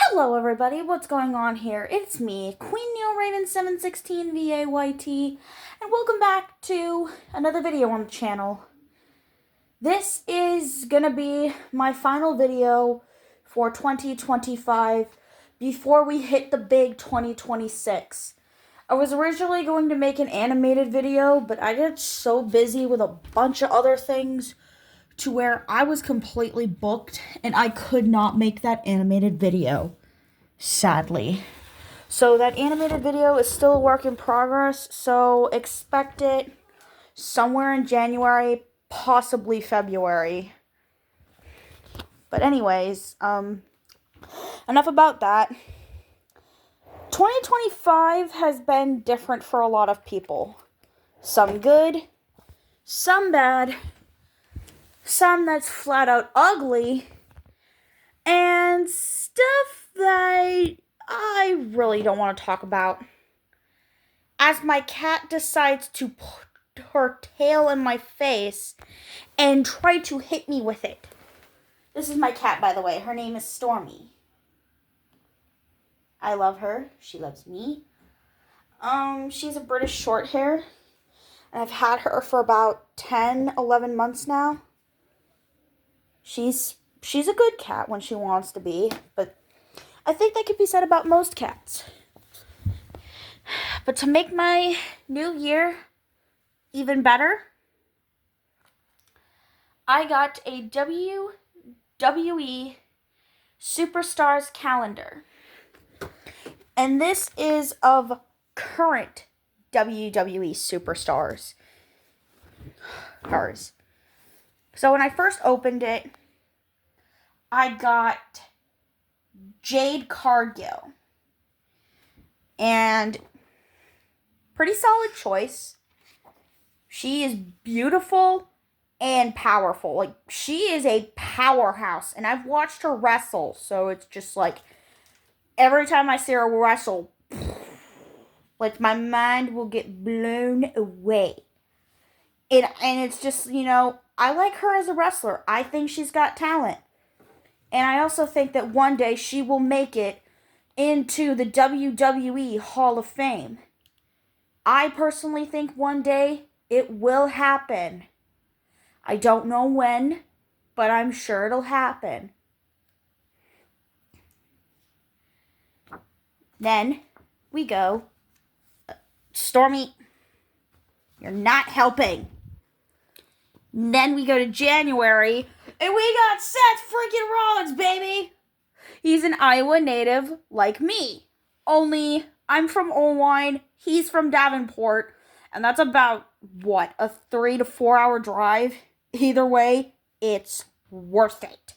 Hello everybody, what's going on here? It's me, Queen Neil Raven 716 VAYT, and welcome back to another video on the channel. This is gonna be my final video for 2025 before we hit the big 2026. I was originally going to make an animated video, but I got so busy with a bunch of other things to where I was completely booked and I could not make that animated video, sadly. So that animated video is still a work in progress, so expect it somewhere in January, possibly February. But anyways, enough about that. 2025 has been different for a lot of people. Some good, some bad, some that's flat out ugly, and stuff that I really don't want to talk about. As my cat decides to put her tail in my face and try to hit me with it. This is my cat, by the way. Her name is Stormy. I love her. She loves me. She's a British short hair. And I've had her for about 10, 11 months now. She's a good cat when she wants to be, but I think that could be said about most cats. But to make my new year even better, I got a WWE Superstars calendar. And this is of current WWE Superstars. So when I first opened it, I got Jade Cargill. And pretty solid choice. She is beautiful and powerful. Like, she is a powerhouse. And I've watched her wrestle, so it's just like every time I see her wrestle, like, my mind will get blown away. And it's just, I like her as a wrestler. I think she's got talent. And I also think that one day she will make it into the WWE Hall of Fame. I personally think one day it will happen. I don't know when, but I'm sure it'll happen. Then we go. Stormy, you're not helping. Then we go to January, and we got Seth freaking Rollins, baby. He's an Iowa native like me. Only I'm from Owine, he's from Davenport, and that's about, a 3 to 4 hour drive? Either way, it's worth it.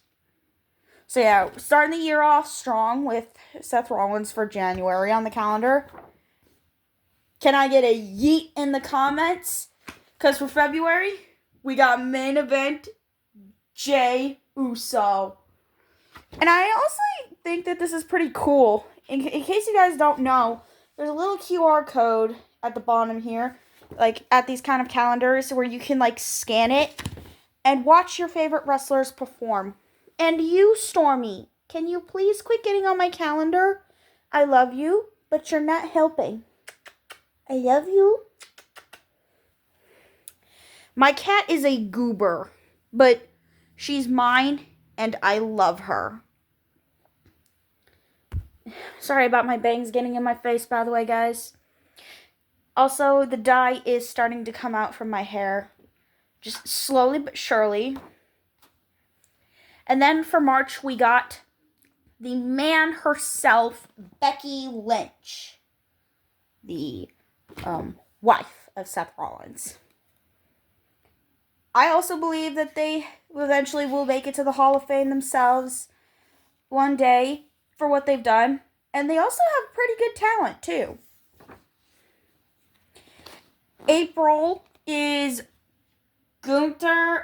So yeah, starting the year off strong with Seth Rollins for January on the calendar. Can I get a yeet in the comments? Because for February, we got main event Jey Uso. And I also think that this is pretty cool. In case you guys don't know, there's a little QR code at the bottom here, like at these kind of calendars, where you can like scan it and watch your favorite wrestlers perform. And you, Stormy, can you please quit getting on my calendar? I love you, but you're not helping. I love you. My cat is a goober, but she's mine, and I love her. Sorry about my bangs getting in my face, by the way, guys. Also, the dye is starting to come out from my hair. Just slowly but surely. And then for March, we got the man herself, Becky Lynch. The wife of Seth Rollins. I also believe that they eventually will make it to the Hall of Fame themselves one day for what they've done. And they also have pretty good talent, too. April is Gunther.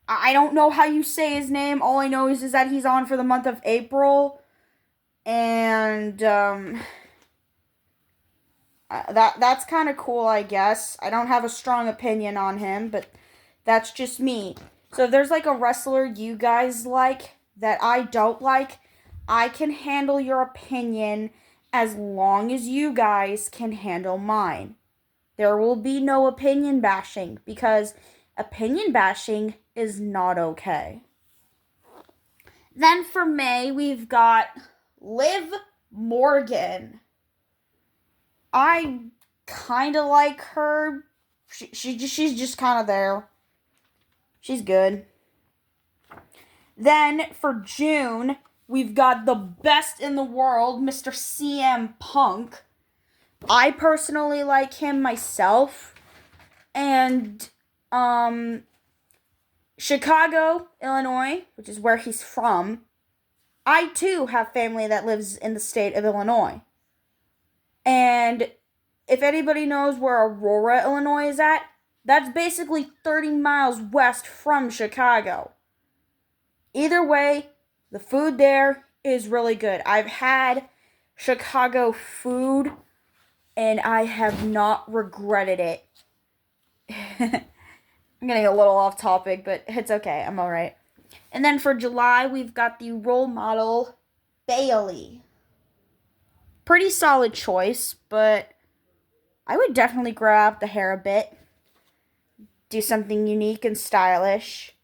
I don't know how you say his name. All I know is that he's on for the month of April. And, that's kind of cool, I guess. I don't have a strong opinion on him, but that's just me. So if there's like a wrestler you guys like that I don't like, I can handle your opinion as long as you guys can handle mine. There will be no opinion bashing because opinion bashing is not okay. Then for May, we've got Liv Morgan. I kind of like her. She's just kind of there. She's good. Then for June, we've got the best in the world, Mr. CM Punk. I personally like him myself. And, Chicago, Illinois, which is where he's from, I too have family that lives in the state of Illinois. And if anybody knows where Aurora, Illinois is at, that's basically 30 miles west from Chicago. Either way, the food there is really good. I've had Chicago food and I have not regretted it. I'm getting a little off topic, but it's okay. I'm alright. And then for July, we've got the role model Bailey. Pretty solid choice, but I would definitely grow out the hair a bit. Do something unique and stylish.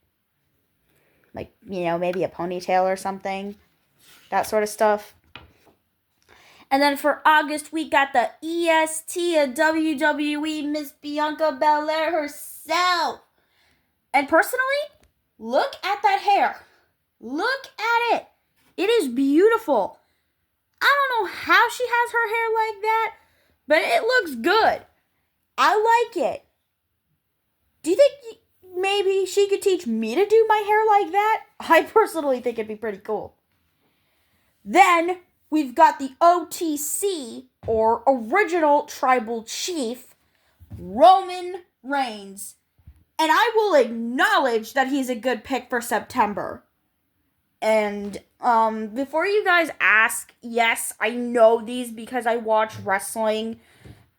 Like, maybe a ponytail or something. That sort of stuff. And then for August, we got the EST of WWE, Miss Bianca Belair herself. And personally, look at that hair. Look at it. It is beautiful. I don't know how she has her hair like that, but it looks good. I like it. Do you think maybe she could teach me to do my hair like that? I personally think it'd be pretty cool. Then we've got the OTC, or Original Tribal Chief, Roman Reigns. And I will acknowledge that he's a good pick for September. And before you guys ask, yes, I know these because I watch wrestling.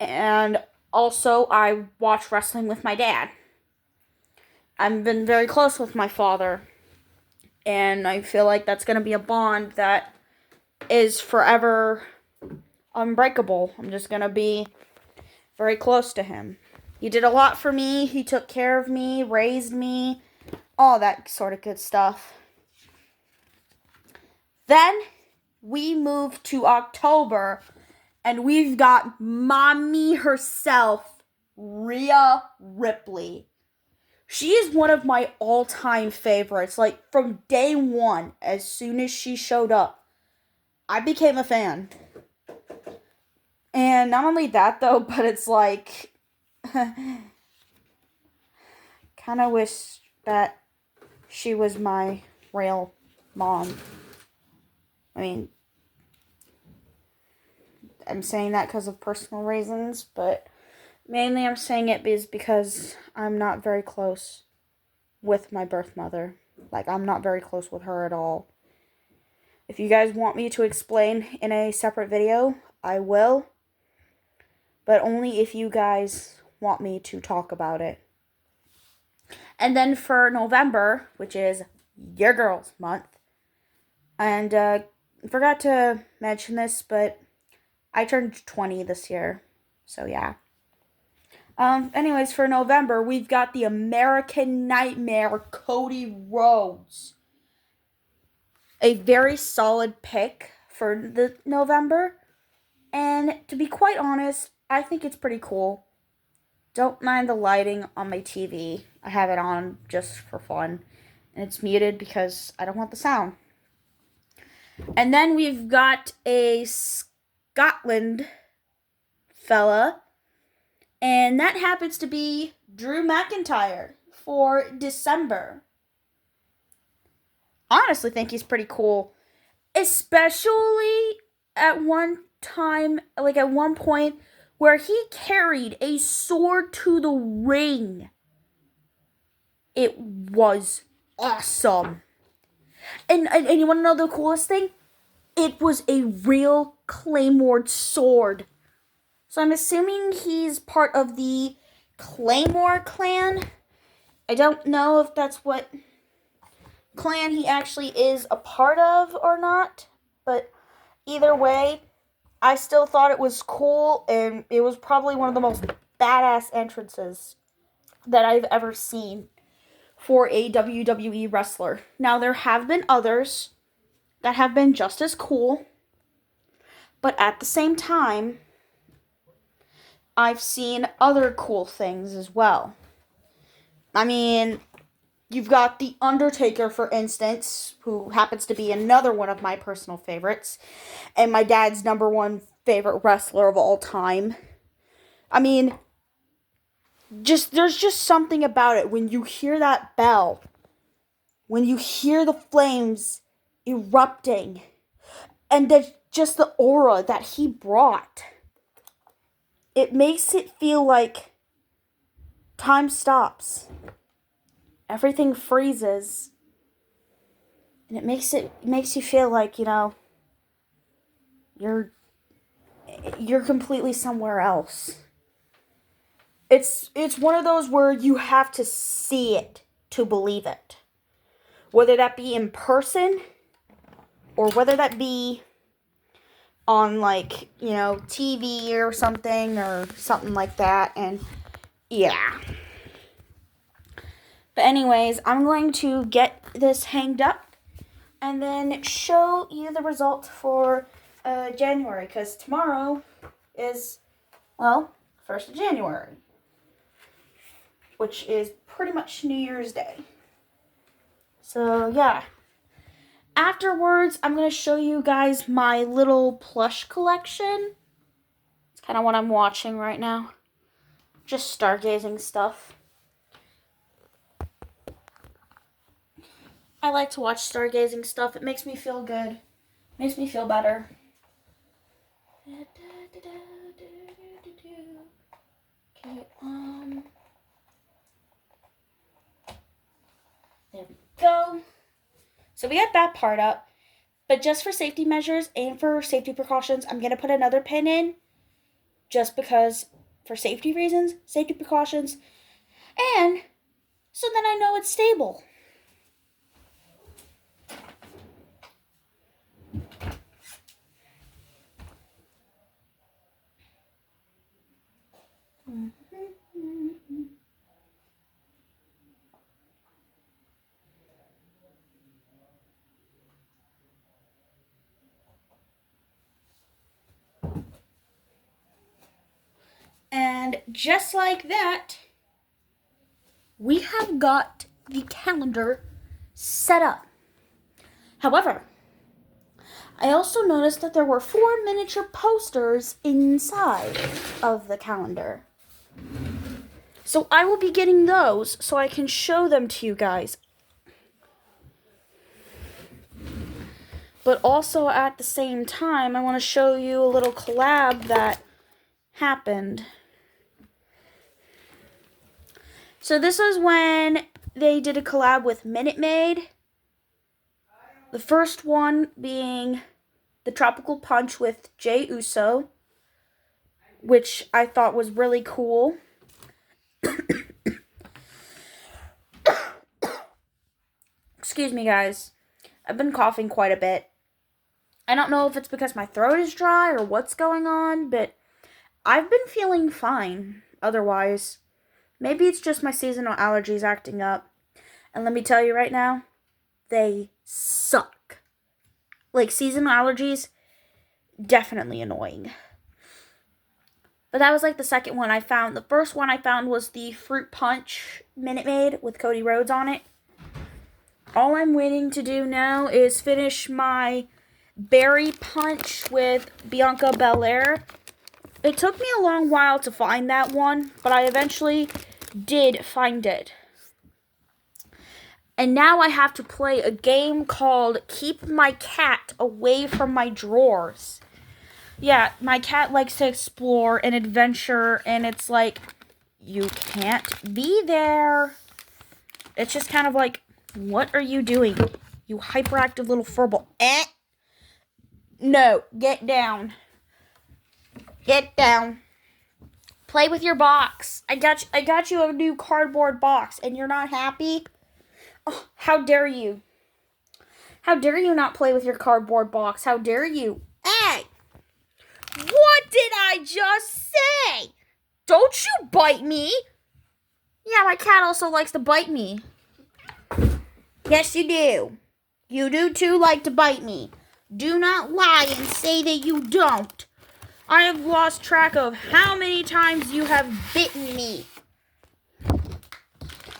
And also I watch wrestling with my dad. I've been very close with my father. And I feel like that's going to be a bond that is forever unbreakable. I'm just going to be very close to him. He did a lot for me. He took care of me, raised me, all that sort of good stuff. Then we move to October, and we've got mommy herself, Rhea Ripley. She is one of my all-time favorites. Like, from day one, as soon as she showed up, I became a fan. And not only that, though, but it's like, kind of wish that she was my real mom. I mean, I'm saying that because of personal reasons, but mainly I'm saying it because I'm not very close with my birth mother. Like, I'm not very close with her at all. If you guys want me to explain in a separate video, I will. But only if you guys want me to talk about it. And then for November, which is your girls month, and I forgot to mention this, but I turned 20 this year, so yeah. Anyways, for November, we've got the American Nightmare, Cody Rhodes. A very solid pick for the November, and to be quite honest, I think it's pretty cool. Don't mind the lighting on my TV. I have it on just for fun, and it's muted because I don't want the sound. And then we've got a Scotland fella, and that happens to be Drew McIntyre for December. I honestly think he's pretty cool, especially at one time, like at one point, where he carried a sword to the ring. It was awesome. And you want to know the coolest thing? It was a real Claymore sword. So I'm assuming he's part of the Claymore clan. I don't know if that's what clan he actually is a part of or not. but either way, I still thought it was cool, and it was probably one of the most badass entrances that I've ever seen for a WWE wrestler. Now, there have been others that have been just as cool, but at the same time, I've seen other cool things as well. I mean, you've got The Undertaker, for instance, who happens to be another one of my personal favorites, and my dad's number one favorite wrestler of all time. I mean, there's just something about it when you hear that bell, when you hear the flames erupting, and just the aura that he brought. It makes it feel like time stops. Everything freezes. And it makes you feel like, you're completely somewhere else. It's one of those where you have to see it to believe it. Whether that be in person or whether that be on TV or something like that. And yeah. But anyways, I'm going to get this hanged up and then show you the results for January, because tomorrow is, 1st of January, which is pretty much New Year's Day. So, yeah. Afterwards, I'm going to show you guys my little plush collection. It's kind of what I'm watching right now. Just stargazing stuff. I like to watch stargazing stuff. It makes me feel good. Makes me feel better. Okay, there we go. So we got that part up. But just for safety measures and for safety precautions, I'm going to put another pin in. Just because, for safety reasons, safety precautions, and so that I know it's stable. And just like that, we have got the calendar set up. However, I also noticed that there were 4 miniature posters inside of the calendar. So I will be getting those so I can show them to you guys. But also at the same time, I want to show you a little collab that happened. So this was when they did a collab with Minute Maid. The first one being the Tropical Punch with Jey Uso, which I thought was really cool. Excuse me, guys. I've been coughing quite a bit. I don't know if it's because my throat is dry or what's going on, but I've been feeling fine otherwise. Maybe it's just my seasonal allergies acting up. And let me tell you right now, they suck. Like, seasonal allergies, definitely annoying. But that was like the second one I found. The first one I found was the Fruit Punch Minute Maid with Cody Rhodes on it. All I'm waiting to do now is finish my Berry Punch with Bianca Belair. It took me a long while to find that one, but I eventually did find it. And now I have to play a game called Keep My Cat Away from My Drawers. Yeah, my cat likes to explore and adventure, and it's like, you can't be there. It's just kind of like, what are you doing, you hyperactive little furball? No, get down. Get down. Play with your box. I got you a new cardboard box, and you're not happy? Oh, how dare you? How dare you not play with your cardboard box? How dare you? Hey! What did I just say? Don't you bite me! Yeah, my cat also likes to bite me. Yes, you do. You do too like to bite me. Do not lie and say that you don't. I have lost track of how many times you have bitten me.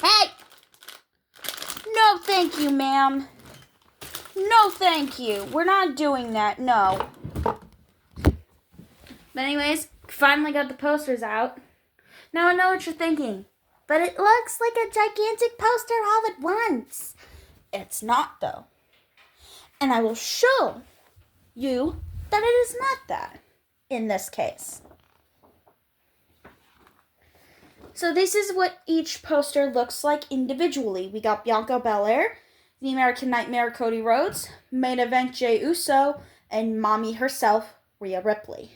Hey! No, thank you, ma'am. No, thank you. We're not doing that, no. But anyways, finally got the posters out. Now I know what you're thinking. But it looks like a gigantic poster all at once. It's not, though. And I will show you that it is not that in this case. So this is what each poster looks like individually. We got Bianca Belair, the American Nightmare Cody Rhodes, Main Event Jey Uso, and Mommy herself, Rhea Ripley.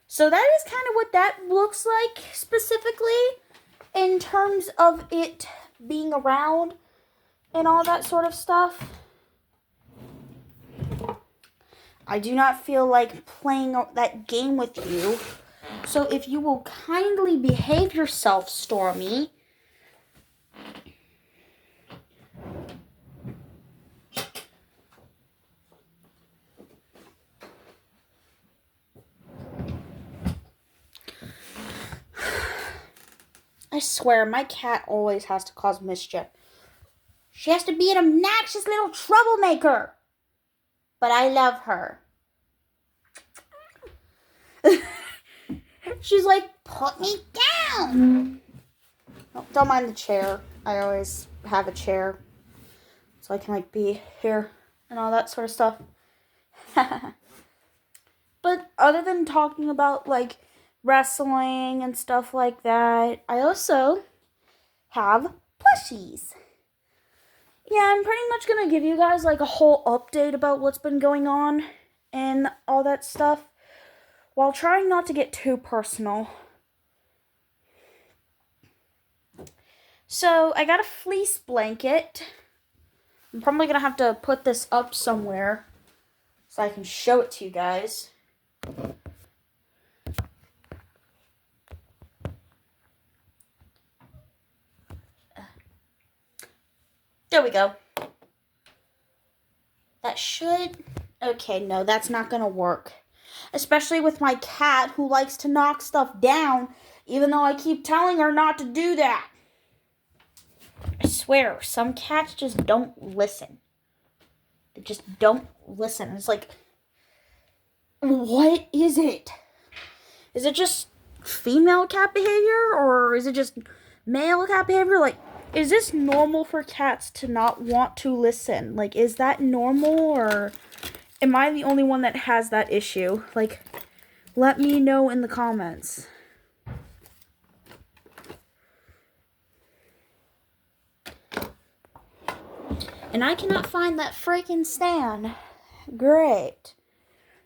So that is kind of what that looks like specifically in terms of it being around and all that sort of stuff. I do not feel like playing that game with you. So if you will kindly behave yourself, Stormy. I swear, my cat always has to cause mischief. She has to be an obnoxious little troublemaker. But I love her. She's like, put me down. Oh, don't mind the chair. I always have a chair. So I can like be here and all that sort of stuff. But other than talking about like wrestling and stuff like that, I also have plushies. Yeah, I'm pretty much going to give you guys like a whole update about what's been going on and all that stuff while trying not to get too personal. So, I got a fleece blanket. I'm probably going to have to put this up somewhere so I can show it to you guys. There we go. That should... Okay, no, that's not going to work. Especially with my cat who likes to knock stuff down, even though I keep telling her not to do that. I swear, some cats just don't listen. They just don't listen. It's like, what is it? Is it just female cat behavior, or is it just male cat behavior? Like, is this normal for cats to not want to listen? Like, is that normal, or am I the only one that has that issue? Like, let me know in the comments. And I cannot find that freaking stand. Great.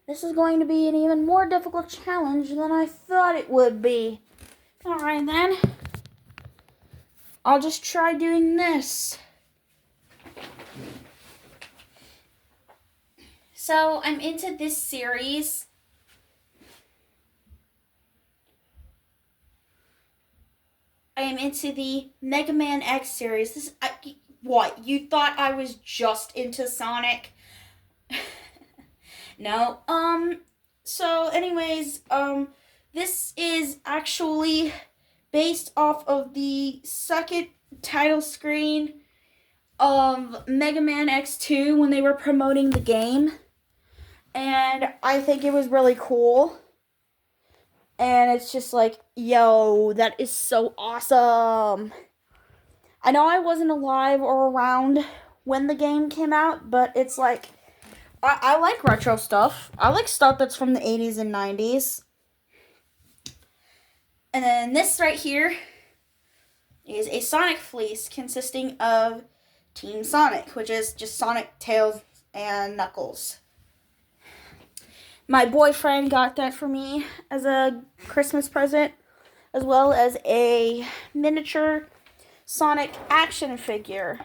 This is going to be an even more difficult challenge than I thought it would be. Alright then. I'll just try doing this. So, I'm into this series. I am into the Mega Man X series. What? You thought I was just into Sonic? No. So anyways, this is actually based off of the second title screen of Mega Man X2 when they were promoting the game. And I think it was really cool. And it's just like, yo, that is so awesome. I know I wasn't alive or around when the game came out, but it's like, I like retro stuff. I like stuff that's from the 80s and 90s. And then this right here is a Sonic fleece consisting of Team Sonic, which is just Sonic, Tails, and Knuckles. My boyfriend got that for me as a Christmas present, as well as a miniature Sonic action figure.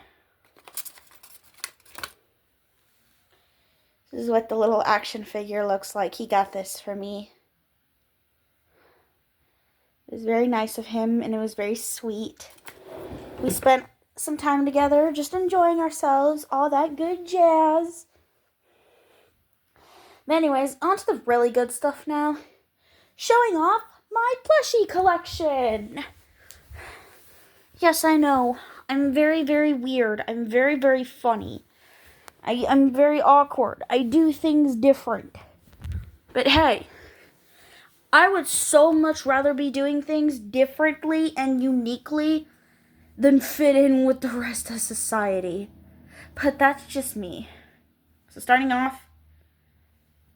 This is what the little action figure looks like. He got this for me. It was very nice of him, and it was very sweet. We spent some time together just enjoying ourselves, all that good jazz. But anyways, on to the really good stuff now. Showing off my plushie collection. Yes, I know. I'm very, very weird. I'm very, very funny. I'm very awkward. I do things different. But hey, I would so much rather be doing things differently and uniquely than fit in with the rest of society. But that's just me. So starting off,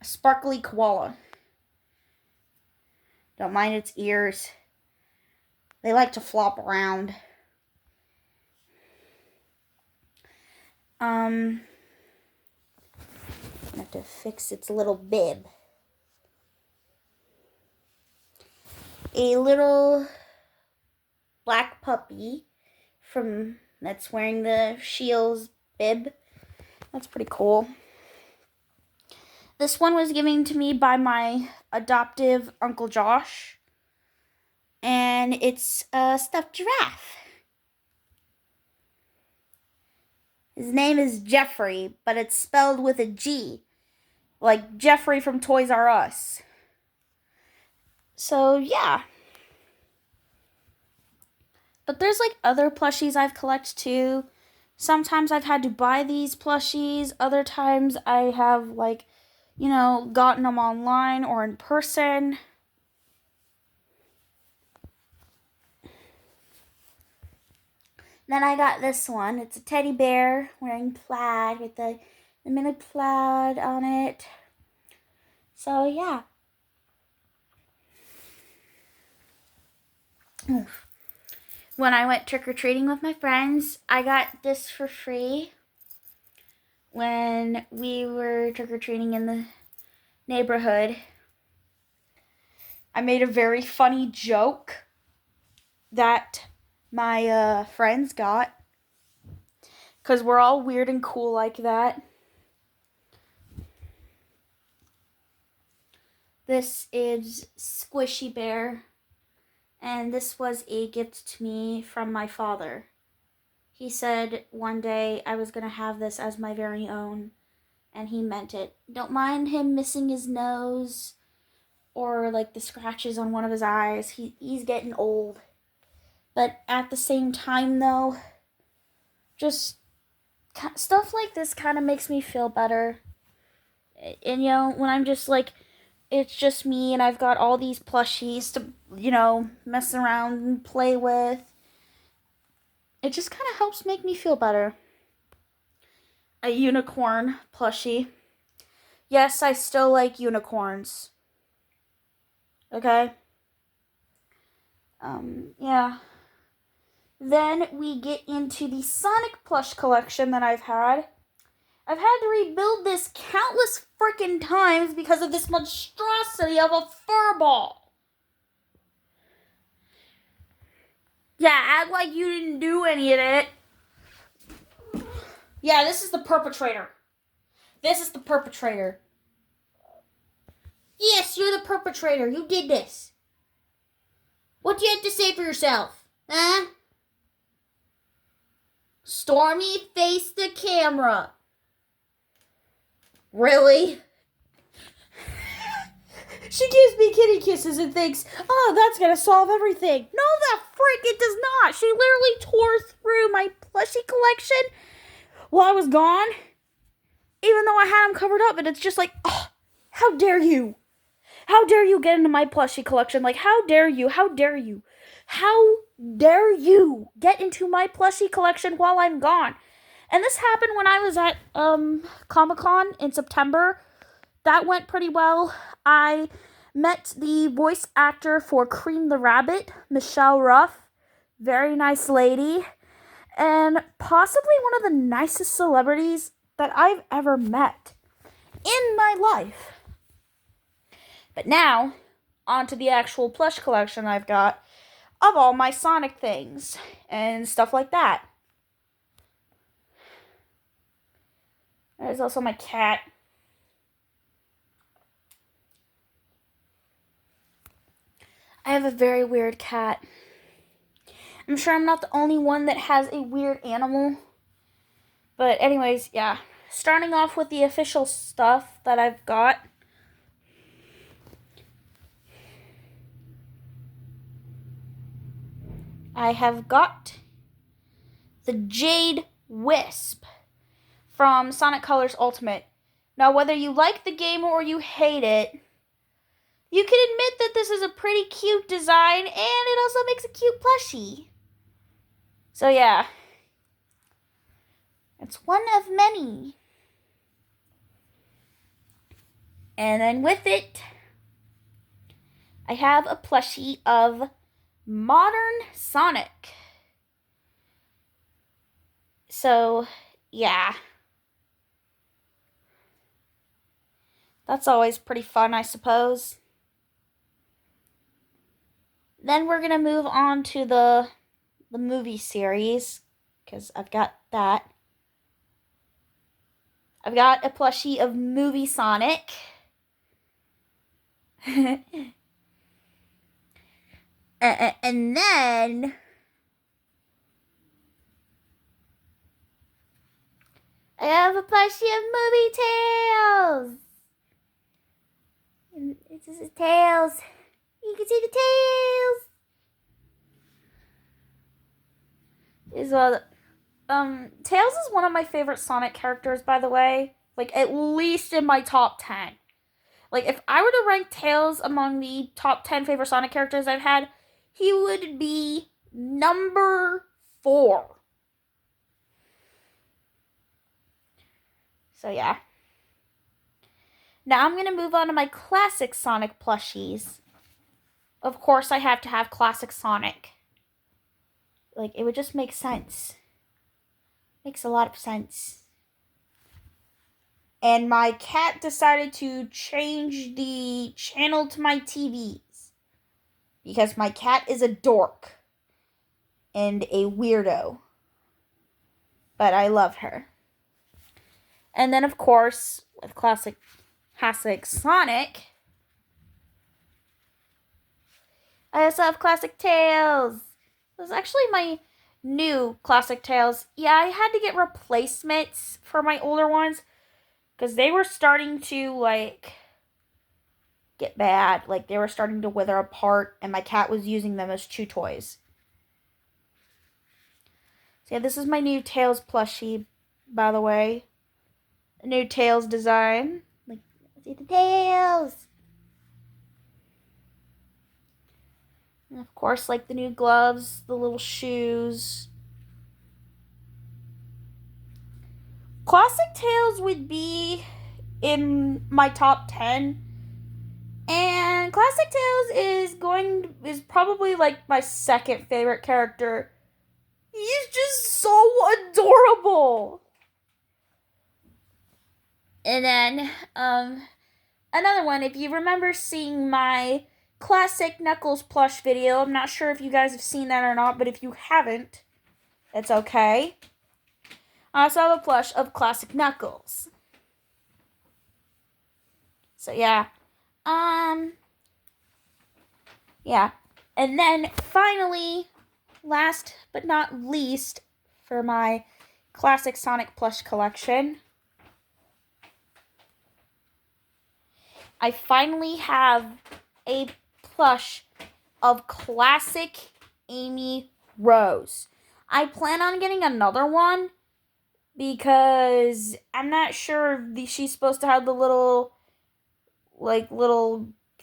a sparkly koala. Don't mind its ears. They like to flop around. I have to fix its little bib. A little black puppy that's wearing the Shields bib. That's pretty cool. This one was given to me by my adoptive Uncle Josh. And it's a stuffed giraffe. His name is Jeffrey, but it's spelled with a G. Like Jeffrey from Toys R Us. So, yeah. But there's like other plushies I've collected too. Sometimes I've had to buy these plushies. Other times I have gotten them online or in person. Then I got this one. It's a teddy bear wearing plaid with the mini plaid on it. So, yeah. When I went trick-or-treating with my friends, I got this for free when we were trick-or-treating in the neighborhood. I made a very funny joke that my friends got, because we're all weird and cool like that. This is Squishy Bear, and this was a gift to me from my father. He said one day I was going to have this as my very own, and he meant it. Don't mind him missing his nose or like the scratches on one of his eyes. He's getting old. But at the same time, though, just stuff like this kind of makes me feel better. And, when I'm just like, it's just me and I've got all these plushies to, mess around and play with. It just kind of helps make me feel better. A unicorn plushie. Yes, I still like unicorns. Okay? Yeah. Then we get into the Sonic plush collection that I've had. I've had to rebuild this countless freaking times because of this monstrosity of a furball. Yeah, act like you didn't do any of it. Yeah, this is the perpetrator. This is the perpetrator. Yes, you're the perpetrator. You did this. What do you have to say for yourself? Huh? Stormy, face the camera. Really? She gives me kitty kisses and thinks, oh, that's going to solve everything. No, the frick, it does not. She literally tore through my plushie collection while I was gone, even though I had them covered up. And it's just like, oh, how dare you? How dare you get into my plushie collection? Like, how dare you? How dare you? How dare you get into my plushie collection while I'm gone? And this happened when I was at Comic-Con in September. That went pretty well. I met the voice actor for Cream the Rabbit, Michelle Ruff. Very nice lady. And possibly one of the nicest celebrities that I've ever met in my life. But now, on to the actual plush collection I've got of all my Sonic things and stuff like that. There's also my cat. I have a very weird cat. I'm sure I'm not the only one that has a weird animal. But anyways, yeah. Starting off with the official stuff that I've got. I have got the Jade Wisp from Sonic Colors Ultimate. Now, whether you like the game or you hate it, you can admit that this is a pretty cute design, and it also makes a cute plushie. So yeah, it's one of many. And then with it, I have a plushie of Modern Sonic. So, yeah. That's always pretty fun, I suppose. Then we're going to move on to the movie series, because I've got that. I've got a plushie of Movie Sonic. And then I have a plushie of Movie Tails. And it's just tails. You can see the tails. Tails is one of my favorite Sonic characters, by the way. Like, at least in my top 10. Like, if I were to rank Tails among the top 10 favorite Sonic characters I've had, he would be number 4. So, yeah. Now I'm going to move on to my classic Sonic plushies. Of course, I have to have classic Sonic. Like, it would just make sense. Makes a lot of sense. And my cat decided to change the channel to my TVs. Because my cat is a dork. And a weirdo. But I love her. And then, of course, with classic Sonic, I also have classic Tails. This is actually my new classic Tails. Yeah, I had to get replacements for my older ones because they were starting to, like, get bad. Like, they were starting to wither apart, and my cat was using them as chew toys. So yeah, this is my new Tails plushie, by the way. A new Tails design. Like, see the tails. And of course, like the new gloves, the little shoes. Classic Tails would be in my top 10. And Classic Tails is probably like my second favorite character. He's just so adorable. And then, another one, if you remember seeing my classic Knuckles plush video, I'm not sure if you guys have seen that or not, but if you haven't, it's okay. I also have a plush of classic Knuckles. So yeah. Yeah. And then finally, last but not least, for my classic Sonic plush collection, I finally have a plush of classic Amy Rose. I plan on getting another one because I'm not sure if she's supposed to have the little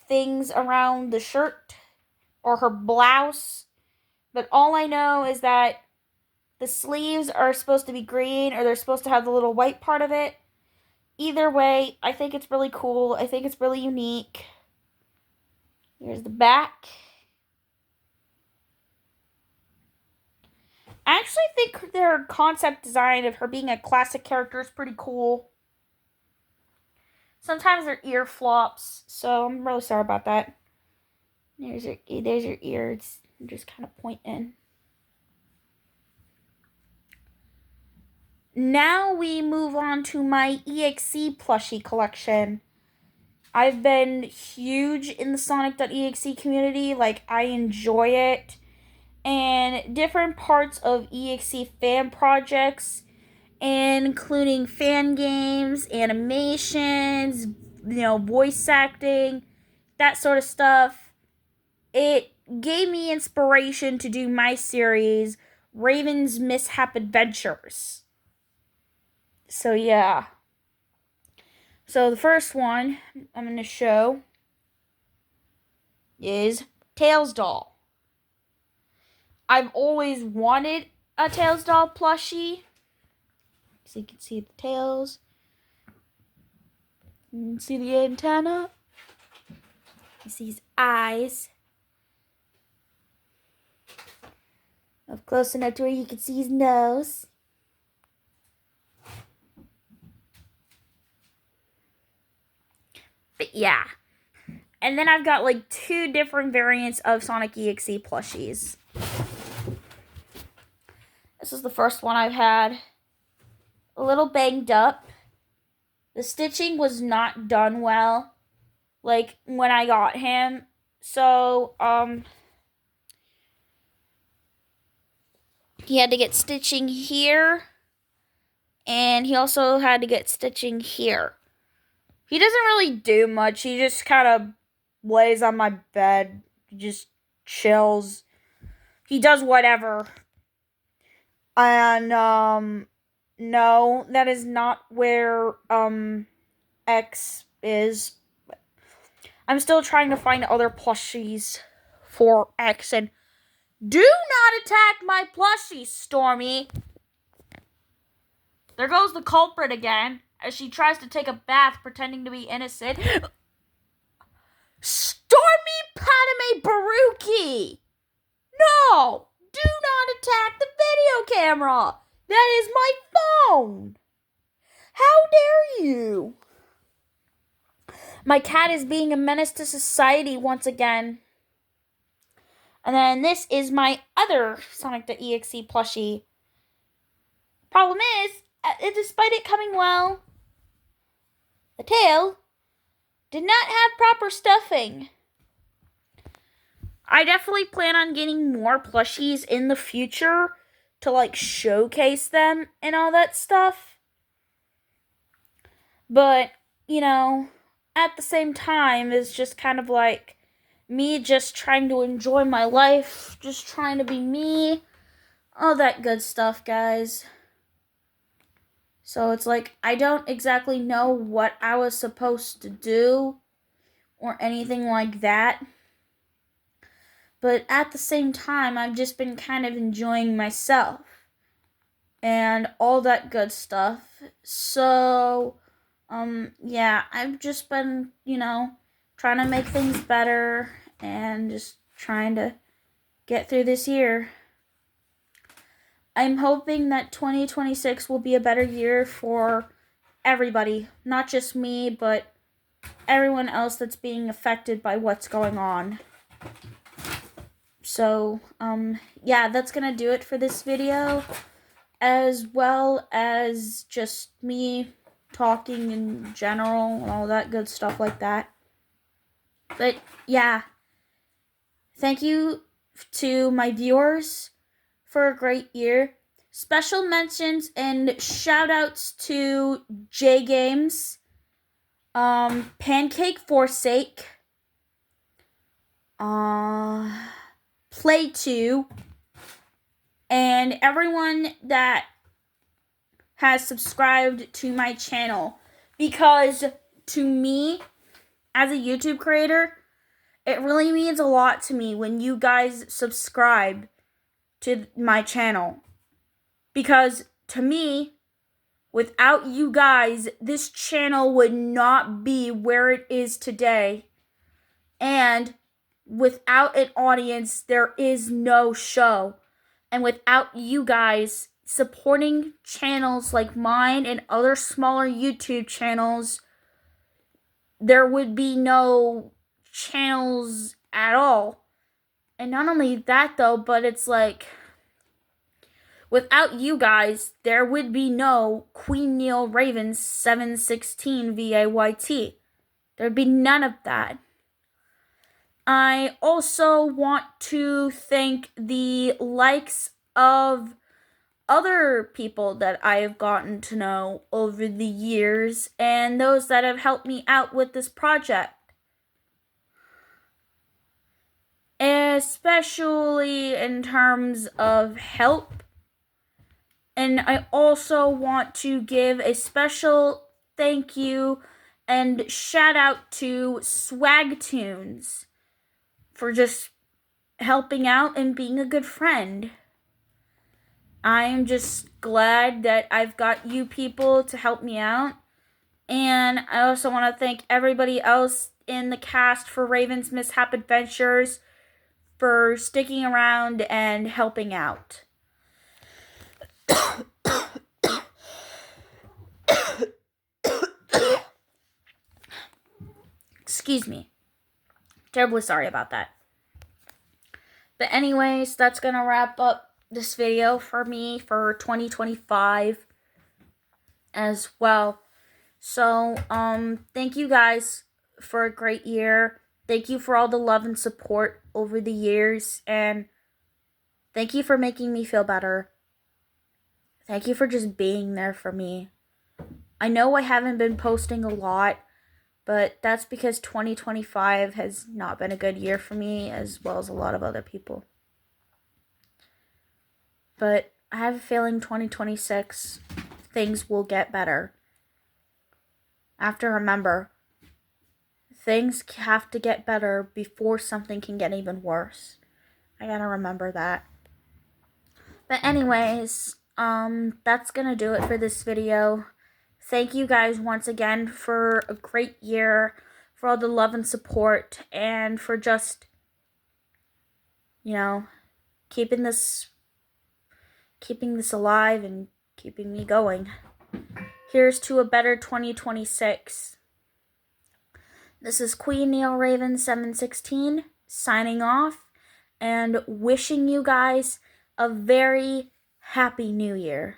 things around the shirt or her blouse. But all I know is that the sleeves are supposed to be green, or they're supposed to have the little white part of it. Either way, I think it's really cool. I think it's really unique. Here's the back. I actually think their concept design of her being a classic character is pretty cool. Sometimes their ear flops, so I'm really sorry about that. There's your ear. It's just kind of pointing. Now we move on to my EXE plushie collection. I've been huge in the Sonic.exe community. Like, I enjoy it. And different parts of EXE fan projects, including fan games, animations, voice acting, that sort of stuff. It gave me inspiration to do my series, Raven's Mishap Adventures. So, yeah. So, the first one I'm going to show is Tails Doll. I've always wanted a Tails Doll plushie. So you can see the tails. You can see the antenna. You see his eyes. Up close enough to where you can see his nose. But yeah. And then I've got like 2 different variants of Sonic EXE plushies. This is the first one I've had. A little banged up. The stitching was not done well, like, when I got him. So, he had to get stitching here, and he also had to get stitching here. He doesn't really do much. He just kind of lays on my bed, just chills. He does whatever. And, no, that is not where, X is. I'm still trying to find other plushies for X, and do not attack my plushie, Stormy. There goes the culprit again, as she tries to take a bath pretending to be innocent. Stormy Padme Baruki! No! Do not attack the video camera! That is my phone! How dare you? My cat is being a menace to society once again. And then this is my other Sonic.exe plushie. Problem is, despite it coming well, the tail did not have proper stuffing. I definitely plan on getting more plushies in the future to, like, showcase them and all that stuff. But, at the same time, it's just kind of like me just trying to enjoy my life, just trying to be me, all that good stuff, guys. So it's like, I don't exactly know what I was supposed to do or anything like that. But at the same time, I've just been kind of enjoying myself and all that good stuff. So, yeah, I've just been, trying to make things better and just trying to get through this year. I'm hoping that 2026 will be a better year for everybody, not just me, but everyone else that's being affected by what's going on. So, yeah, that's gonna do it for this video, as well as just me talking in general and all that good stuff like that. But, yeah, thank you to my viewers for a great year. Special mentions and shout outs to J Games, Pancake Forsake, Play 2, and everyone that has subscribed to my channel. Because to me, as a YouTube creator, it really means a lot to me when you guys subscribe to my channel. Because to me, without you guys, this channel would not be where it is today. And without an audience, there is no show. And without you guys supporting channels like mine and other smaller YouTube channels, there would be no channels at all. And not only that though, but it's like, without you guys, there would be no Queen Neil Ravens 716 VAYT. There'd be none of that. I also want to thank the likes of other people that I have gotten to know over the years and those that have helped me out with this project. Especially in terms of help. And I also want to give a special thank you and shout out to Swagtunes for just helping out and being a good friend. I am just glad that I've got you people to help me out. And I also want to thank everybody else in the cast for Raven's Mishap Adventures for sticking around and helping out. Excuse me. Terribly sorry about that. But anyways, that's going to wrap up this video for me for 2025 as well. So, thank you guys for a great year. Thank you for all the love and support over the years. And thank you for making me feel better. Thank you for just being there for me. I know I haven't been posting a lot, but that's because 2025 has not been a good year for me, as well as a lot of other people. But I have a feeling 2026, things will get better. I have to remember, things have to get better before something can get even worse. I gotta remember that. But anyways, that's gonna do it for this video. Thank you guys once again for a great year, for all the love and support, and for just, keeping this alive and keeping me going. Here's to a better 2026. This is Queen Neil Raven 716 signing off and wishing you guys a very happy new year.